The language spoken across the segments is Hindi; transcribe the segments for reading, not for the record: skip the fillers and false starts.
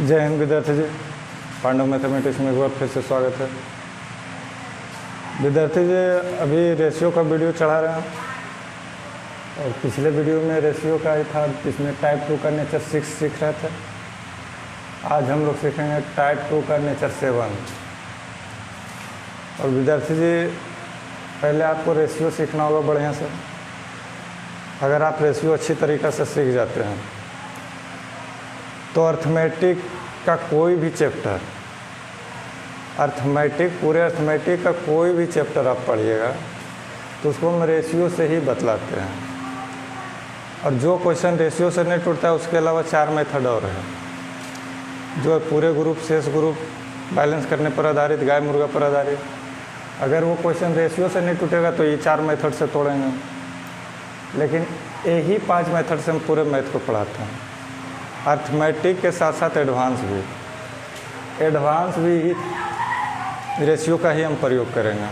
जय हिंद विद्यार्थी जी। पांडव मैथमेटिक्स में एक बार फिर से स्वागत है। विद्यार्थी जी अभी रेशियो का वीडियो चढ़ा रहे हैं और पिछले वीडियो में रेशियो का ही था, जिसमें टाइप 2 का नेचर 6 सीख रहे थे। आज हम लोग सीखेंगे टाइप 2 का नेचर 7। और विद्यार्थी जी पहले आपको रेशियो सीखना होगा बढ़िया से। अगर आप रेशियो अच्छी तरीक़े से सीख जाते हैं तो अर्थमेटिक का कोई भी चैप्टर, पूरे अर्थमेटिक का कोई भी चैप्टर आप पढ़िएगा तो उसको हम रेशियो से ही बतलाते हैं। और जो क्वेश्चन रेशियो से नहीं टूटता है उसके अलावा 4 मेथड और है, जो पूरे ग्रुप, शेष ग्रुप, बैलेंस करने पर आधारित, गाय मुर्गा पर आधारित। अगर वो क्वेश्चन रेशियो से नहीं टूटेगा तो ये 4 मेथड से तोड़ेंगे, लेकिन यही 5 मेथड से हम पूरे मैथ को पढ़ाते हैं। अर्थमेटिक के साथ साथ एडवांस भी रेशियो का ही हम प्रयोग करेंगे।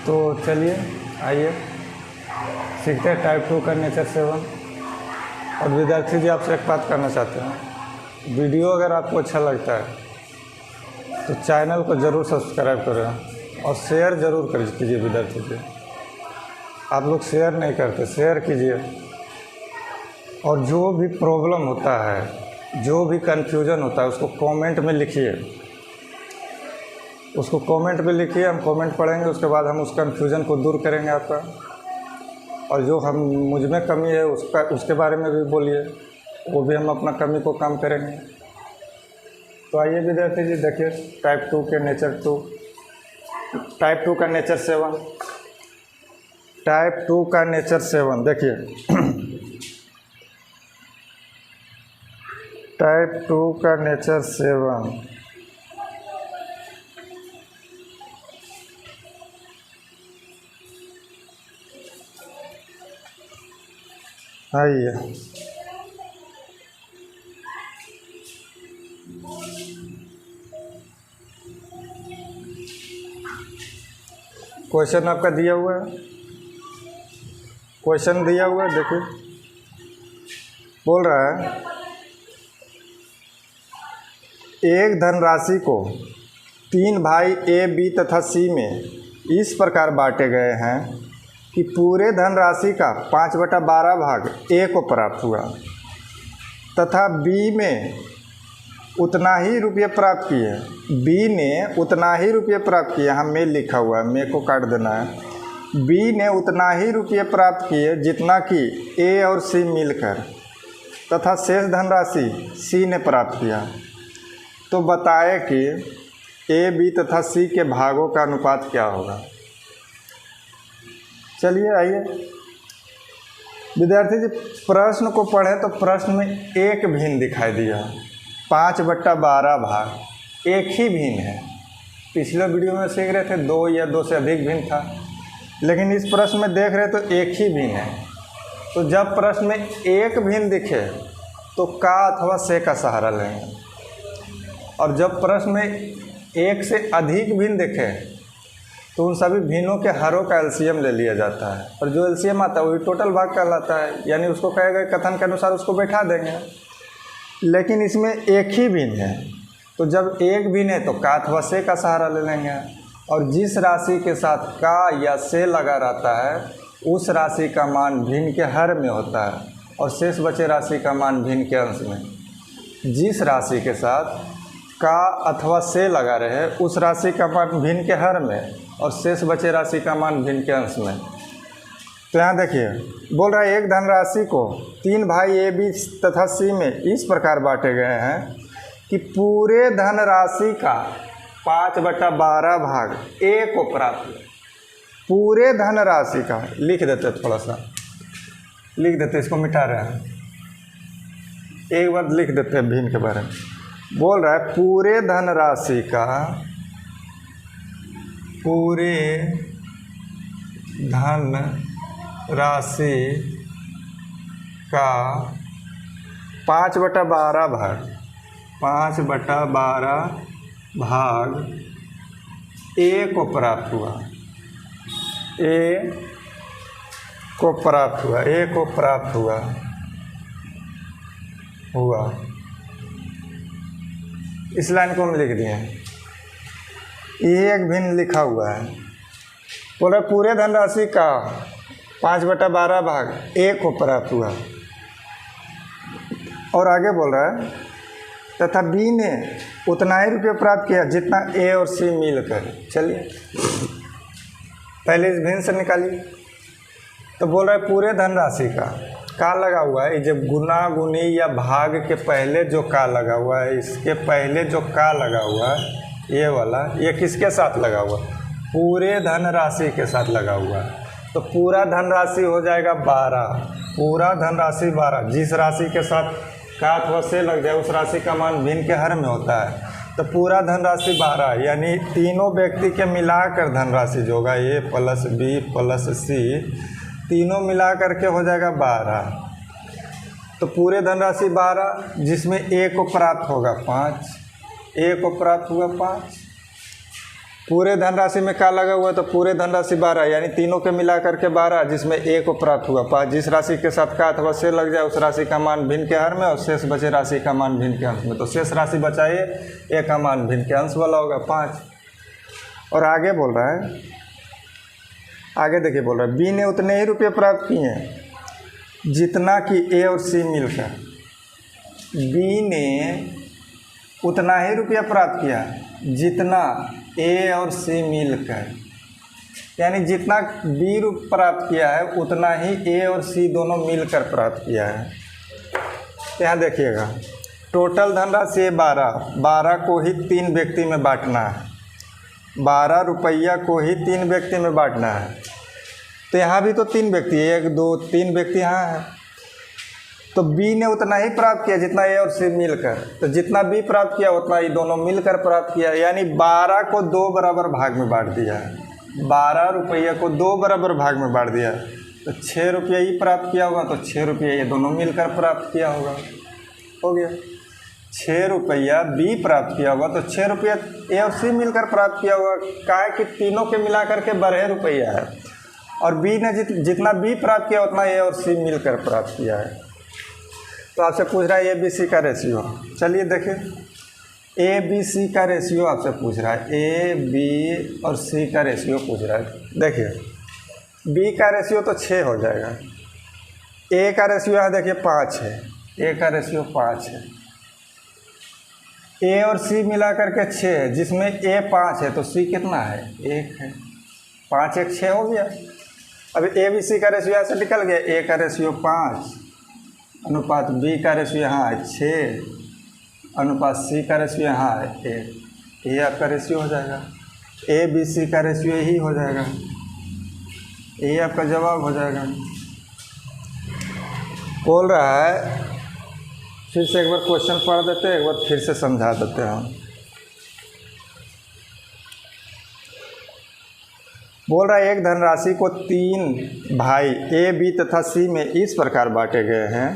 तो चलिए आइए सीखते हैं टाइप 2 का नेचर 7। और विद्यार्थी जी आपसे एक बात करना चाहते हैं, वीडियो अगर आपको अच्छा लगता है तो चैनल को ज़रूर सब्सक्राइब करें और शेयर ज़रूर कीजिए। विद्यार्थी जी आप लोग शेयर नहीं करते, शेयर कीजिए। और जो भी प्रॉब्लम होता है, जो भी कन्फ्यूज़न होता है उसको कमेंट में लिखिए, हम कमेंट पढ़ेंगे, उसके बाद हम उस कन्फ्यूज़न को दूर करेंगे आपका। और जो हम मुझ में कमी है उसके बारे में भी बोलिए, वो भी हम अपना कमी को कम करेंगे। तो आइए विद्यार्थी जी देखिए टाइप 2 का नेचर 7। टाइप 2 का नेचर 7 देखिए। टाइप 2 का नेचर 7 आइए। क्वेश्चन आपका दिया हुआ है, देखिए बोल रहा है एक धनराशि को 3 भाई ए, बी तथा सी में इस प्रकार बांटे गए हैं कि पूरे धनराशि का 5/12 भाग ए को प्राप्त हुआ तथा बी ने उतना ही रुपये प्राप्त किए। यहाँ में लिखा हुआ है, मे को काट देना है। बी ने उतना ही रुपये प्राप्त किए जितना कि ए और सी मिलकर, तथा शेष धनराशि सी ने प्राप्त किया। तो बताए कि ए, बी तथा सी के भागों का अनुपात क्या होगा। चलिए आइए विद्यार्थी जी प्रश्न को पढ़ें तो प्रश्न में एक भिन्न दिखाई दिया, 5/12 भाग एक ही भिन्न है। पिछले वीडियो में सीख रहे थे 2 या 2 से अधिक भिन्न था, लेकिन इस प्रश्न में देख रहे तो एक ही भिन्न है। तो जब प्रश्न में एक भिन्न दिखे तो का अथवा से का सहारा लेंगे, और जब प्रश्न में एक से अधिक भिन्न दिखे तो उन सभी भिन्नों के हरों का एलसीएम ले लिया जाता है, और जो एलसीएम आता है वही टोटल भाग कहलाता है। यानी उसको कहे गए कथन के अनुसार उसको बैठा देंगे। लेकिन इसमें एक ही भिन्न है, तो जब एक भिन्न है तो का अथवा से का सहारा ले लेंगे। और जिस राशि के साथ का या से लगा रहता है उस राशि का मान भिन्न के हर में होता है और शेष बचे राशि का मान भिन्न के अंश में। जिस राशि के साथ का अथवा से लगा रहे उस राशि का मान भिन्न के हर में और शेष बचे राशि का मान भिन्न के अंश में। तो यहाँ देखिए बोल रहा है एक धनराशि को 3 भाई ए, बी तथा सी में इस प्रकार बांटे गए हैं कि पूरे धनराशि का 5/12 भाग ए को प्राप्त हुआ। पूरे धनराशि का लिख देते, थोड़ा सा लिख देते, इसको मिटा रहे हैं, एक बार लिख देते हैं भिन्न के बारे में। बोल रहा है पूरे धनराशि का 5/12 भाग ए को प्राप्त हुआ। ए को प्राप्त हुआ। हुआ। इस लाइन को हम लिख दिए, ये एक भिन्न लिखा हुआ है। बोल रहा पूरे धनराशि का 5/12 भाग ए को प्राप्त हुआ। और आगे बोल रहा है तथा बी ने उतना ही रुपये प्राप्त किया जितना ए और सी मिलकर। चलिए पहले इस भिन्न से निकालिए। तो बोल रहा है पूरे धनराशि का लगा हुआ है, जब गुना गुनी या भाग के पहले जो का लगा हुआ है, इसके पहले जो का लगा हुआ है ये वाला, ये किसके साथ लगा हुआ? पूरे धनराशि के साथ लगा हुआ है। तो पूरा धनराशि हो जाएगा 12, पूरा धनराशि 12। जिस राशि के साथ का अथवा से लग जाए उस राशि का मान भिन्न के हर में होता है। तो पूरा धनराशि 12, यानी तीनों व्यक्ति के मिलाकर धनराशि जो होगा ए प्लस बी प्लस सी, तीनों मिला करके हो जाएगा 12। तो पूरे धनराशि 12 जिसमें ए को प्राप्त होगा 5, ए को प्राप्त हुआ 5। पूरे धनराशि में का लगा हुआ तो पूरे धनराशि 12, यानी तीनों के मिला करके 12 जिसमें ए को प्राप्त हुआ 5। जिस राशि के साथ का अथवा से लग जाए उस राशि का मान भिन्न के हर में और शेष बचे राशि का मान भिन्न के अंश में। तो शेष राशि बचाइए, ए का मान भिन्न के अंश वाला होगा 5। और आगे बोल रहा है, आगे देखिए बोल रहा है बी ने उतने ही रुपये प्राप्त किए जितना कि ए और सी मिलकर। बी ने उतना ही रुपया प्राप्त किया जितना ए और सी मिलकर, यानी जितना बी प्राप्त किया है उतना ही ए और सी दोनों मिलकर प्राप्त किया है। यहाँ देखिएगा टोटल धनराशि 12 को ही 3 व्यक्ति में बांटना है, 12 रुपया को ही 3 व्यक्ति में बांटना है। तो यहाँ भी तो 3 व्यक्ति, 1 2 3 व्यक्ति यहाँ है। तो बी ने उतना ही प्राप्त किया जितना ए और सी मिलकर, तो जितना बी प्राप्त किया उतना ही दोनों मिलकर प्राप्त किया, यानी 12 को 2 बराबर भाग में बांट दिया है। 12 रुपये को 2 बराबर भाग में बांट दिया, तो 6 रुपये ही प्राप्त किया होगा, तो 6 रुपये ये दोनों मिलकर प्राप्त किया होगा। हो गया 6 रुपया बी प्राप्त किया होगा, तो 6 रुपया ए और सी मिलकर प्राप्त किया होगा। क्या है कि तीनों के मिला करके 12 रुपया है, और बी ने जितना बी प्राप्त किया उतना ए और सी मिलकर प्राप्त किया है। तो आपसे पूछ रहा है ए बी सी का रेशियो। चलिए देखिए ए बी सी का रेशियो आपसे पूछ रहा है, ए बी और सी का रेशियो पूछ रहा है। देखिए बी का रेशियो तो 6 हो जाएगा, ए का रेशियो है देखिए 5 है, ए का रेशियो 5 है। ए और सी मिला करके 6 है, जिसमें ए 5 है तो सी कितना है? 1 है। 5 1 6 हो गया। अब ए बी सी का रेशियो ऐसे निकल गया, ए का रेशियो 5 अनुपात बी का रेशियो यहाँ है 6 अनुपात सी का रेशियो यहाँ है 1। ये आपका रेशियो हो जाएगा, ए बी सी का रेशियो यही हो जाएगा, ये आपका जवाब हो जाएगा। बोल रहा है, फिर से एक बार क्वेश्चन पढ़ देते हैं, एक बार फिर से समझा देते हैं हम। बोल रहा है एक धनराशि को 3 भाई ए बी तथा सी में इस प्रकार बांटे गए हैं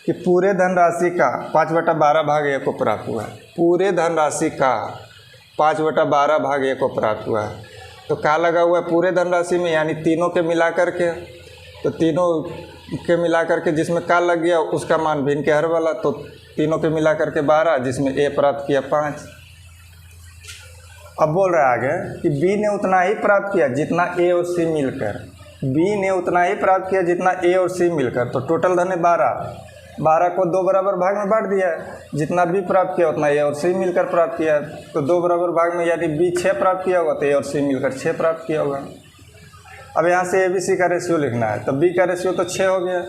कि पूरे धनराशि का 5/12 भाग ए को प्राप्त हुआ है। पूरे धनराशि का 5/12 भाग ए को प्राप्त हुआ है। तो क्या लगा हुआ है पूरे धनराशि में, यानी तीनों के मिला करके, तो तीनों के मिला करके जिसमें का लग गया उसका मान भिन्न के हर वाला, तो तीनों के मिला करके 12 जिसमें ए प्राप्त किया 5। अब बोल रहा है आगे कि बी ने उतना ही प्राप्त किया जितना ए और सी मिलकर। बी ने उतना ही प्राप्त किया जितना ए और सी मिलकर, तो टोटल धन है 12 को 2 बराबर भाग में बांट दिया है। जितना बी प्राप्त किया उतना ए और सी मिलकर प्राप्त किया है, तो 2 बराबर भाग में, यानी बी 6 प्राप्त किया होगा तो ए और सी मिलकर 6 प्राप्त किया होगा। अब यहाँ से ए बी सी का रेशियो लिखना है, तो बी का रेशियो तो 6 हो गया,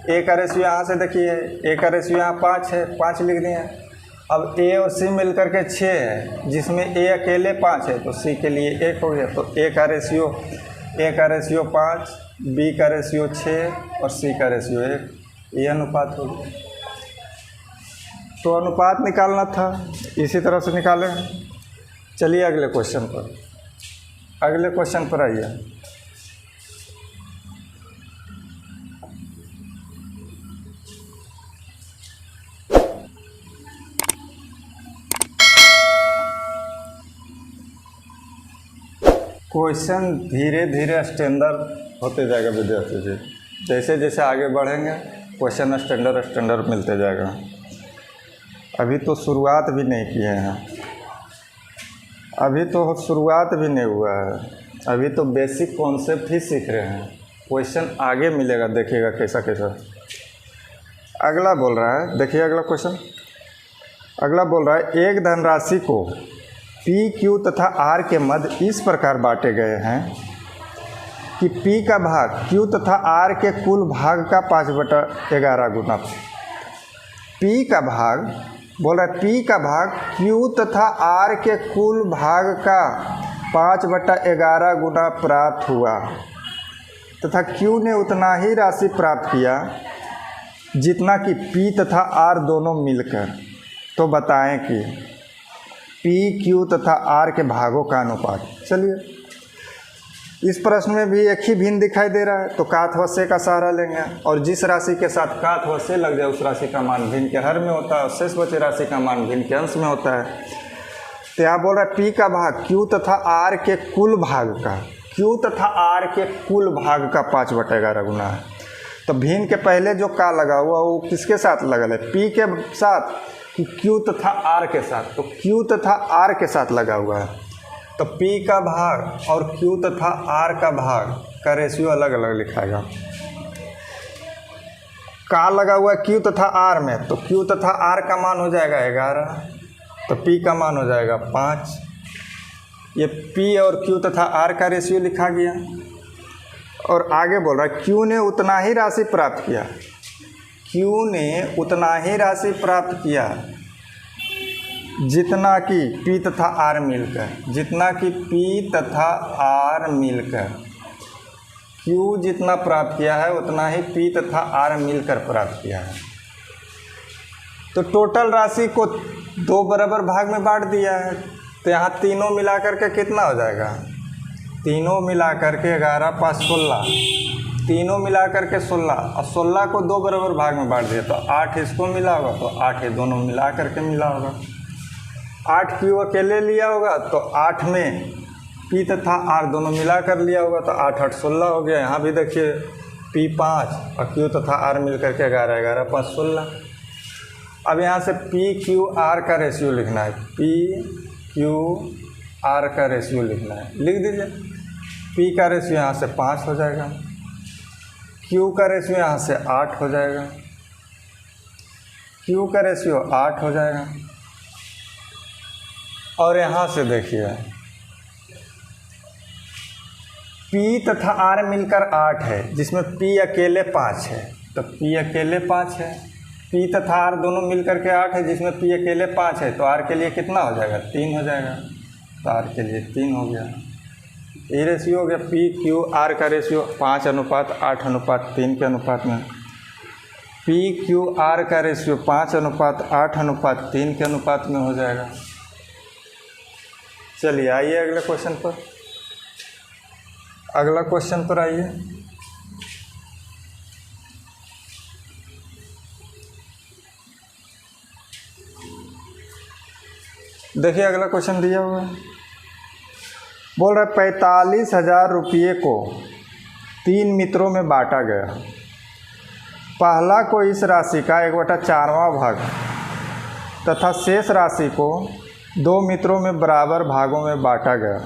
ए का रेशियो यहाँ से देखिए, ए का रेशियो यहाँ 5 है, 5 लिख दिए। अब ए और सी मिल करके 6 है, जिसमें ए अकेले 5 है, तो सी के लिए 1 हो गया। तो ए का रेशियो 5, बी का रेशियो 6 और सी का रेशियो 1, ये अनुपात हो गया। तो अनुपात निकालना था, इसी तरह से निकालें। चलिए अगले क्वेश्चन पर आइए। क्वेश्चन धीरे धीरे स्टैंडर्ड होते जाएगा विद्यार्थी जी, जैसे जैसे आगे बढ़ेंगे क्वेश्चन स्टैंडर्ड मिलते जाएगा। अभी तो शुरुआत भी नहीं किए हैं, अभी तो शुरुआत भी नहीं हुआ है, अभी तो बेसिक कॉन्सेप्ट ही सीख रहे हैं। क्वेश्चन आगे मिलेगा, देखिएगा कैसा कैसा। अगला बोल रहा है, देखिए अगला क्वेश्चन। अगला बोल रहा है एक धनराशि को पी, क्यू तथा आर के मध्य इस प्रकार बांटे गए हैं कि पी का भाग क्यू तथा आर के कुल भाग का 5/11 गुना। पी का भाग बोल रहा है पी का भाग क्यू तथा आर के कुल भाग का 5/11 गुना प्राप्त हुआ तथा क्यू ने उतना ही राशि प्राप्त किया जितना कि पी तथा आर दोनों मिलकर। तो बताएं कि पी, क्यू तथा आर के भागों का अनुपात। चलिए, इस प्रश्न में भी एक ही भिन्न दिखाई दे रहा है, तो काथ व से का सहारा लेंगे और जिस राशि के साथ काथ व से लग जाए उस राशि का मान भिन्न के हर में होता है और शेष बचे राशि का मान भिन्न के अंश में होता है। तो यहाँ बोल रहा है पी का भाग क्यू तथा आर के कुल भाग का, क्यू तथा आर के कुल भाग का 5/11 गुना है। तो भिन्न के पहले जो का लगा हुआ वो किसके साथ लगल है? पी के साथ कि क्यू तथा आर के साथ? तो क्यू तथा आर के साथ लगा हुआ है। तो P का भाग और Q तथा R का भाग का रेशियो अलग अलग लिखाएगा। का लगा हुआ है Q तथा R में, तो Q तथा R का मान हो जाएगा 11, तो P का मान हो जाएगा 5। ये P और Q तथा R का रेशियो लिखा गया। और आगे बोल रहा है Q ने उतना ही राशि प्राप्त किया, Q ने उतना ही राशि प्राप्त किया जितना कि P तथा R मिलकर, जितना कि P तथा R मिलकर। Q जितना प्राप्त किया है उतना ही P तथा R मिलकर प्राप्त किया है। तो टोटल राशि को 2 बराबर भाग में बांट दिया है। तो यहाँ तीनों मिलाकर के कितना हो जाएगा? तीनों मिलाकर के 11 5 16, तीनों मिलाकर के 16 और 16 को 2 बराबर भाग में बांट दिया तो 8 इसको मिला होगा, तो 8 ये दोनों मिला करके मिला होगा। 8 Q अकेले लिया होगा तो 8 में P तथा R दोनों मिला कर लिया होगा, तो 8 8 16 हो गया। यहाँ भी देखिए P 5 और Q तथा R मिल कर के 11 11 5 16। अब यहाँ से P Q R का रेशियो लिखना है, P Q R का रेशियो लिखना है, लिख दीजिए। P का रेशियो यहाँ से 5 हो जाएगा, Q का रेशियो यहाँ से 8 हो जाएगा, Q का रेशियो 8 हो जाएगा। और यहाँ से देखिए P तथा R मिलकर 8 है, जिसमें P अकेले 5 है, तो P अकेले 5 है। P तथा R दोनों मिलकर के 8 है, जिसमें P अकेले 5 है, तो R के लिए कितना हो जाएगा? 3 हो जाएगा, तो R के लिए 3 हो गया। ये रेशियो हो गया P Q R का रेशियो 5:8:3 के अनुपात में। P Q R का रेशियो 5:8:3 के अनुपात में हो जाएगा। चलिए आइए अगले क्वेश्चन पर, अगला क्वेश्चन पर आइए। देखिए अगला क्वेश्चन दिया हुआ है, बोल रहा है 45,000 रुपये को 3 मित्रों में बांटा गया। पहला को इस राशि का 1/4वां भाग तथा शेष राशि को 2 मित्रों में बराबर भागों में बांटा गया।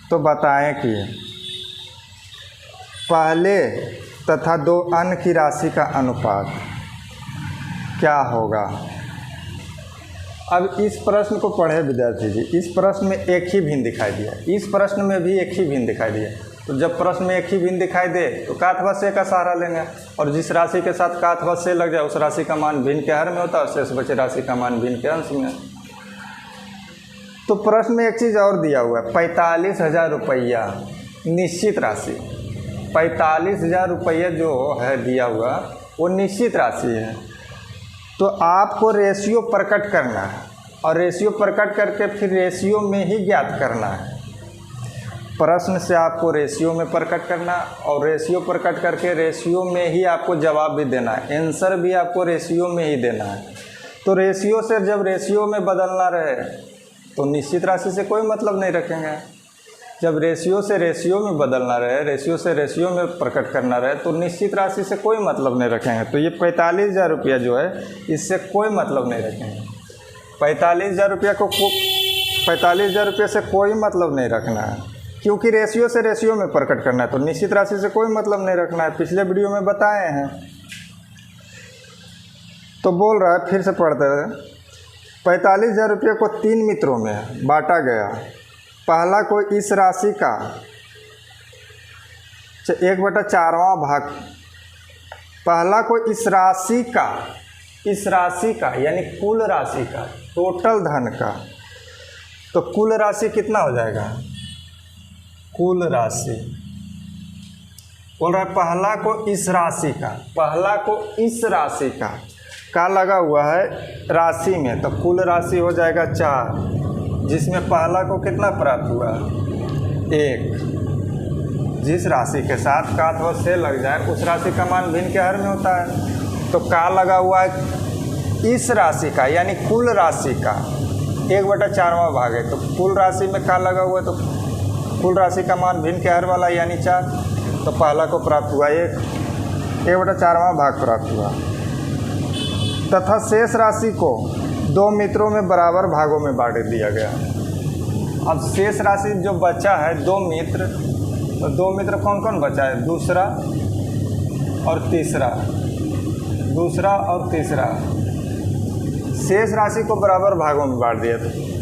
तो बताएं कि पहले तथा 2 अन्य की राशि का अनुपात क्या होगा। अब इस प्रश्न को पढ़े विद्यार्थी जी, इस प्रश्न में एक ही भिन्न दिखाई दिया, इस प्रश्न में भी एक ही भिन्न दिखाई दिया। तो जब प्रश्न में एक ही भिन्न दिखाई दे तो काथ व से का सहारा लेंगे और जिस राशि के साथ काथ व से लग जाए उस राशि का मान भिन्न के हर में होता है और शेष बचे राशि का मान भिन्न के अंश में। तो प्रश्न में एक चीज़ और दिया हुआ है, 45,000 रुपया निश्चित राशि। 45,000 रुपया जो है दिया हुआ वो निश्चित राशि है। तो आपको रेशियो प्रकट करना है और रेशियो प्रकट करके फिर रेशियो में ही ज्ञात करना है। प्रश्न से आपको रेशियो में प्रकट करना और रेशियो प्रकट करके रेशियो में ही आपको जवाब भी देना है, आंसर भी आपको रेशियो में ही देना है। तो रेशियो से जब रेशियो में बदलना रहे तो निश्चित राशि से कोई मतलब नहीं रखेंगे। जब रेशियो से रेशियो में बदलना रहे, रेशियो से रेशियो में प्रकट करना रहे, तो निश्चित राशि से कोई मतलब नहीं रखेंगे। तो ये 45,000 रुपया जो है इससे कोई मतलब नहीं रखेंगे। 45,000 रुपया को 45,000 रुपये से कोई मतलब नहीं रखना है, क्योंकि रेशियो से रेशियो में प्रकट करना है। तो निश्चित राशि से कोई मतलब नहीं रखना है, पिछले वीडियो में बताए हैं। तो बोल रहा है, फिर से पढ़ते हैं। 45,000 रुपये को 3 मित्रों में बांटा गया। पहला को इस राशि का 1/4वां भाग, पहला को इस राशि का यानी कुल राशि का, टोटल धन का। तो कुल राशि कितना हो जाएगा? कुल राशि बोल रहा है पहला को इस राशि का, पहला को इस राशि का लगा हुआ है राशि में, तो कुल राशि हो जाएगा 4, जिसमें पहला को कितना प्राप्त हुआ? 1। जिस राशि के साथ का अथवा से लग जाए उस राशि का मान भिन्न के हर में होता है। तो का लगा हुआ है इस राशि का यानी कुल राशि का 1/4वां भाग है। तो कुल राशि में का लगा हुआ है, तो कुल राशि का मान भिन्न के हर वाला यानी 4। तो पहला को प्राप्त हुआ 1/4वां भाग प्राप्त हुआ, तथा शेष राशि को 2 मित्रों में बराबर भागों में बांट दिया गया। अब शेष राशि जो बचा है 2 मित्र, तो 2 मित्र कौन कौन बचा है? दूसरा और तीसरा, दूसरा और तीसरा। शेष राशि को बराबर भागों में बांट दिया।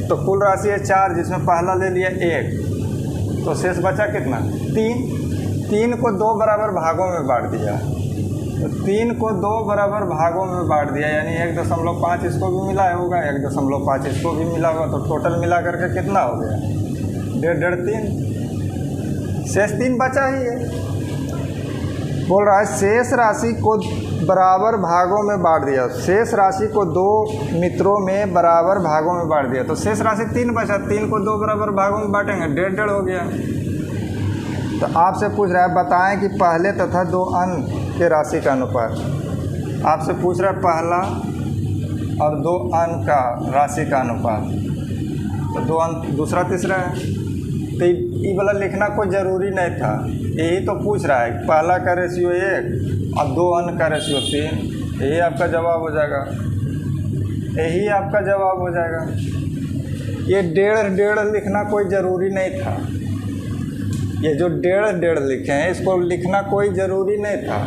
तो कुल राशि है 4, जिसमें पहला ले लिया 1, तो शेष बचा कितना? 3 को 2 बराबर भागों में बांट दिया। तो 3 को 2 बराबर भागों में बांट दिया, यानी 1.5 इसको भी मिला होगा, 1.5 इसको भी मिला होगा। तो टोटल मिला करके कितना हो गया? 1.5 3। शेष 3 बचा ही है। बोल रहा है शेष राशि को बराबर भागों में बांट दिया। शेष राशि को 2 मित्रों में बराबर भागों में बांट दिया। तो शेष राशि 3 बचा, 3 को 2 बराबर भागों में बांटेंगे, 1.5 हो गया। तो आपसे पूछ रहा है बताएं कि पहले तथा 2 अंक के राशि का अनुपात। आपसे पूछ रहा है पहला और 2 अंक का राशि का अनुपात। तो 2 अंक दूसरा तीसरा है, तो ये वाला लिखना कोई ज़रूरी नहीं था, यही तो पूछ रहा है। पहला का रेशियो 1 और 2 अंक का रेशियो 3, यही आपका जवाब हो जाएगा, यही आपका जवाब हो जाएगा। ये 1.5 लिखना कोई ज़रूरी नहीं था, ये जो 1.5 लिखे हैं इसको लिखना कोई ज़रूरी नहीं था।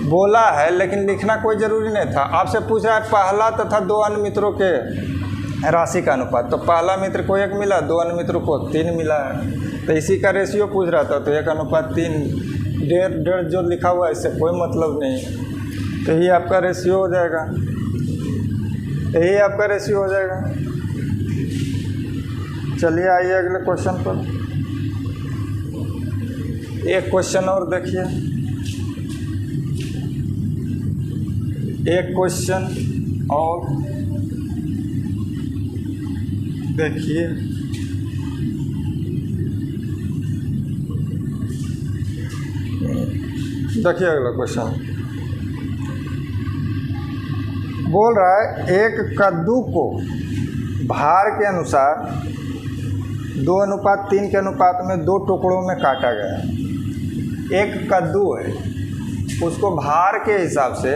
बोला है लेकिन लिखना कोई ज़रूरी नहीं था। आपसे पूछ रहा है पहला तथा 2 अन्य मित्रों के राशि का अनुपात। तो पहला मित्र को 1 मिला, 2 अन्य मित्रों को 3 मिला है, तो इसी का रेशियो पूछ रहा था। तो 1:3, 1.5 जो लिखा हुआ है इससे कोई मतलब नहीं, तो यही आपका रेशियो हो जाएगा, यही आपका रेशियो हो जाएगा। चलिए आइए अगले क्वेश्चन पर। एक क्वेश्चन और देखिए, एक क्वेश्चन और देखिए। देखिए अगला क्वेश्चन बोल रहा है एक कद्दू को भार के अनुसार 2:3 के अनुपात में 2 टुकड़ों में काटा गया। एक कद्दू है, उसको भार के हिसाब से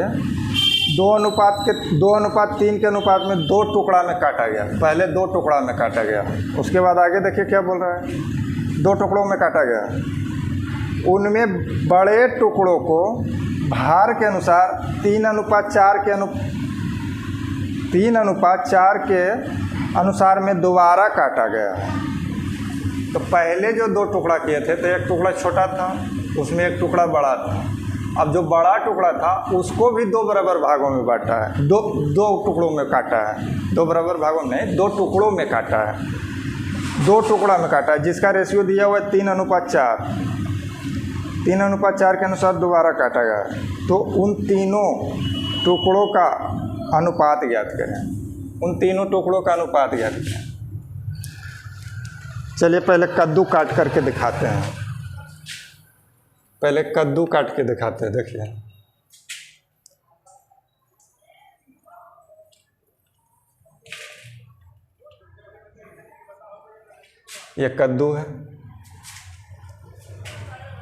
2:3 के अनुपात में 2 टुकड़ा में काटा गया। पहले 2 टुकड़ा में काटा गया, उसके बाद आगे देखिए क्या बोल रहा है। 2 टुकड़ों में काटा गया, उनमें बड़े टुकड़ों को भार के अनुसार 3:4 के अनुसार में दोबारा काटा गया। तो पहले जो 2 टुकड़ा किए थे तो एक टुकड़ा छोटा था, उसमें एक टुकड़ा बड़ा था। अब जो बड़ा टुकड़ा था उसको भी 2 बराबर भागों में बांटा है, दो टुकड़ों में काटा है। 2 बराबर भागों में नहीं, 2 टुकड़ों में काटा है, 2 टुकड़ा में काटा है, जिसका रेशियो दिया हुआ है 3:4। 3:4 के अनुसार दोबारा काटा गया। तो उन तीनों टुकड़ों का अनुपात ज्ञात करें, उन तीनों टुकड़ों का अनुपात ज्ञात करें। चलिए पहले कद्दू काट करके दिखाते हैं, पहले कद्दू काट के दिखाते हैं। देखिए ये कद्दू है।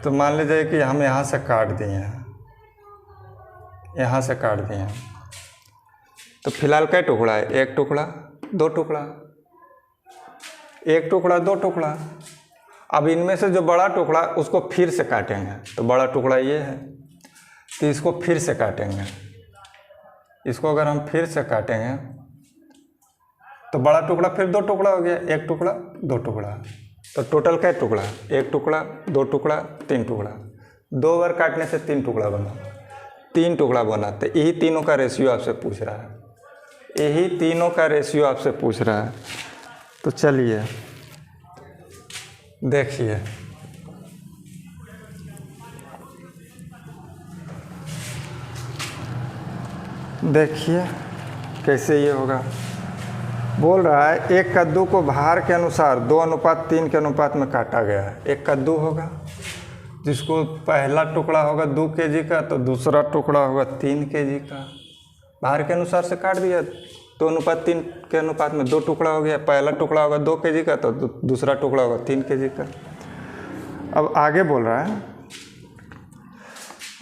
तो मान लीजिए कि हम यहाँ से काट दिए हैं, यहाँ से काट दिए हैं, तो फिलहाल क्या टुकड़ा है? एक टुकड़ा, दो टुकड़ा, एक टुकड़ा, दो टुकड़ा। अब इनमें से जो बड़ा टुकड़ा उसको फिर से काटेंगे, तो बड़ा टुकड़ा ये है, तो इसको फिर से काटेंगे। इसको अगर हम फिर से काटेंगे तो बड़ा टुकड़ा फिर दो टुकड़ा हो गया, एक टुकड़ा, दो टुकड़ा। तो टोटल क्या टुकड़ा? एक टुकड़ा, दो टुकड़ा, तीन टुकड़ा। दो बार काटने से तीन टुकड़ा बना, तीन टुकड़ा बना। तो यही तीनों का रेशियो आपसे पूछ रहा है, यही तीनों का रेशियो आपसे पूछ रहा है। तो चलिए देखिए, देखिए कैसे ये होगा। बोल रहा है एक कद्दू को भार के अनुसार 2:3 के अनुपात में काटा गया है। एक कद्दू होगा जिसको पहला टुकड़ा होगा 2 kg का, तो दूसरा टुकड़ा होगा 3 kg का। भार के अनुसार से काट दिया, 2:3 के अनुपात में 2 टुकड़ा हो गया। पहला टुकड़ा होगा 2 kg का, तो दूसरा टुकड़ा होगा 3 kg का। अब आगे बोल रहा है,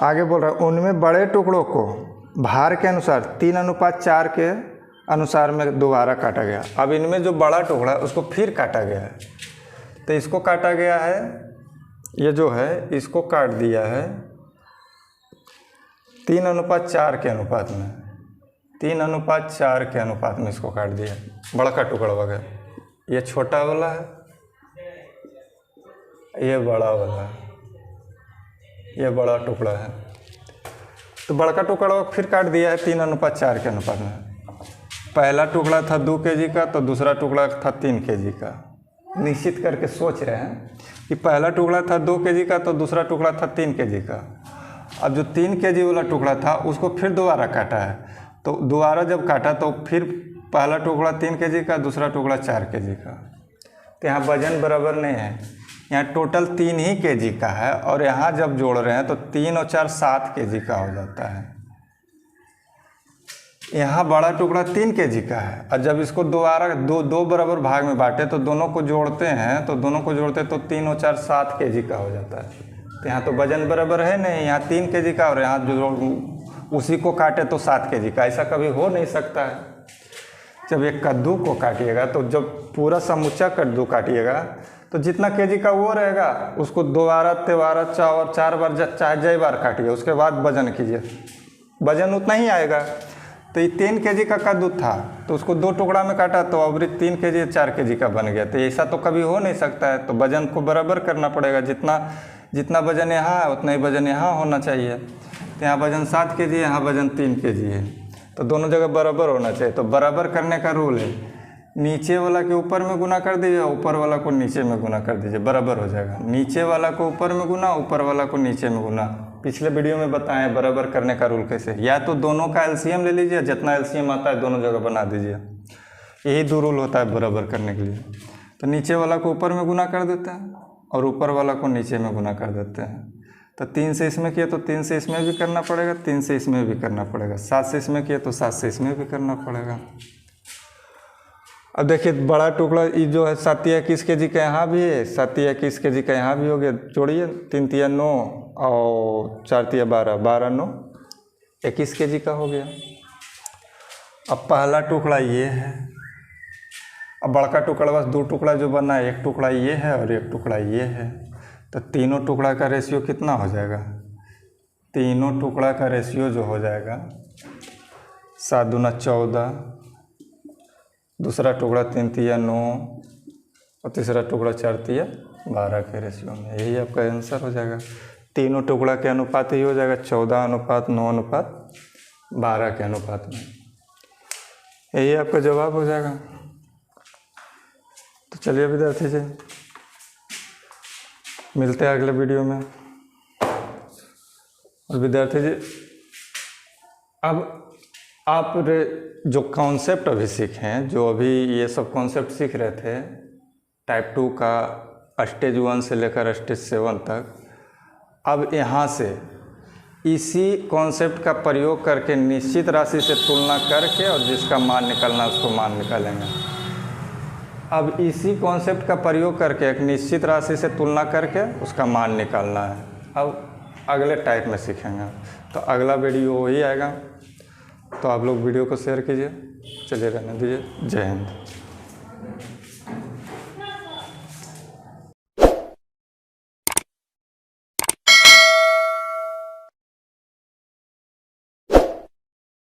आगे बोल रहा है उनमें बड़े टुकड़ों को भार के अनुसार 3:4 के अनुसार में दोबारा काटा गया। अब इनमें जो बड़ा टुकड़ा है उसको फिर काटा गया है। तो इसको काटा गया है, ये जो है इसको काट दिया है 3:4 के अनुपात में, 3:4 के अनुपात में इसको काट दिया। बड़ा का टुकड़ा वगैरह, ये छोटा वाला है, ये बड़ा वाला है, ये बड़ा टुकड़ा है। तो बड़का टुकड़ा फिर काट दिया है 3:4 के अनुपात में। पहला टुकड़ा था 2 kg का, तो दूसरा टुकड़ा था 3 kg का। निश्चित करके सोच रहे हैं कि पहला टुकड़ा था 2 kg का, तो दूसरा टुकड़ा था 3 kg का। अब जो 3 kg वाला टुकड़ा था उसको फिर दोबारा काटा है। तो दोबारा जब काटा तो फिर पहला टुकड़ा 3 kg का, दूसरा टुकड़ा 4 kg का। तो यहाँ वजन बराबर नहीं है, यहाँ टोटल 3 ही kg का है, और यहाँ जब जोड़ रहे हैं तो 3 और 4 7 kg का हो जाता है। यहाँ बड़ा टुकड़ा 3 kg का है, और जब इसको दोबारा दो बराबर भाग में बांटे तो दोनों को जोड़ते हैं, तो दोनों को जोड़ते तो 3 और 4 7 kg का हो जाता है। तो यहाँ तो वजन बराबर है नहीं, यहाँ 3 kg का, और यहाँ जो उसी को काटे तो 7 kg का। ऐसा कभी हो नहीं सकता है। जब एक कद्दू को काटिएगा तो जब पूरा समूचा कद्दू काटिएगा तो जितना kg का वो रहेगा उसको दोबारा तिबारा 4 बार चाहे जय बार काटिए, उसके बाद वजन कीजिए, वजन उतना ही आएगा। तो ये 3 kg का कद्दू था, तो उसको 2 टुकड़ा में काटा तो अब 3 kg 4 kg का बन गया। तो ऐसा तो कभी हो नहीं सकता है। तो वजन को बराबर करना पड़ेगा, जितना वजन यहाँ है उतना ही वजन यहाँ होना चाहिए। तो यहाँ वजन 7 kg है, यहाँ वजन 3 kg है, तो दोनों जगह बराबर होना चाहिए। तो बराबर करने का रूल है, नीचे वाला के ऊपर में गुना कर दीजिए, ऊपर वाला को नीचे में गुना कर दीजिए, बराबर हो जाएगा। नीचे वाला को ऊपर में गुना, ऊपर वाला को नीचे में गुना। पिछले वीडियो में बताएं बराबर करने का रूल कैसे। या तो दोनों का एलसीएम ले लीजिए, जितना एलसीएम आता है दोनों जगह बना दीजिए। यही 2 रूल होता है बराबर करने के लिए। तो नीचे वाला को ऊपर में गुना कर देते हैं और ऊपर वाला को नीचे में गुना कर देते हैं। तो 3 से इसमें किया तो 3 से इसमें भी करना पड़ेगा, 3 से इसमें भी करना पड़ेगा। 7 से इसमें किया तो 7 से इसमें भी करना पड़ेगा। अब देखिए बड़ा टुकड़ा ये जो है 7 या 21 kg का यहाँ भी है, 7 या 21 kg का यहाँ भी हो गया। जोड़िए 3 तिया 9 और 4 तिया 12, 12 9 21 kg का हो गया। अब पहला टुकड़ा ये है, अब बड़का टुकड़ा बस 2 टुकड़ा जो बना है, एक टुकड़ा ये है और एक टुकड़ा ये है। तो तीनों टुकड़ा का रेशियो कितना हो जाएगा? तीनों टुकड़ा का रेशियो जो हो जाएगा 7 दूना 14, दूसरा टुकड़ा 3 तिया 9 और तीसरा टुकड़ा 4 तिया 12 के रेशियो में। यही आपका आंसर हो जाएगा। तीनों टुकड़ा के अनुपात यही हो जाएगा 14:9:12 के अनुपात में। यही आपका जवाब हो जाएगा। तो चलिए विद्यार्थी जी, मिलते हैं अगले वीडियो में। और विद्यार्थी जी अब आप जो कॉन्सेप्ट अभी सीखे हैं, जो अभी ये सब कॉन्सेप्ट सीख रहे थे टाइप 2 का स्टेज 1 से लेकर स्टेज 7 तक, अब यहाँ से इसी कॉन्सेप्ट का प्रयोग करके निश्चित राशि से तुलना करके और जिसका मान निकालना है उसको मान निकालेंगे। अब इसी कॉन्सेप्ट का प्रयोग करके एक निश्चित राशि से तुलना करके उसका मान निकालना है। अब अगले टाइप में सीखेंगे, तो अगला वीडियो वही आएगा। तो आप लोग वीडियो को शेयर कीजिए। चलिए रहने दीजिए। जय हिंद।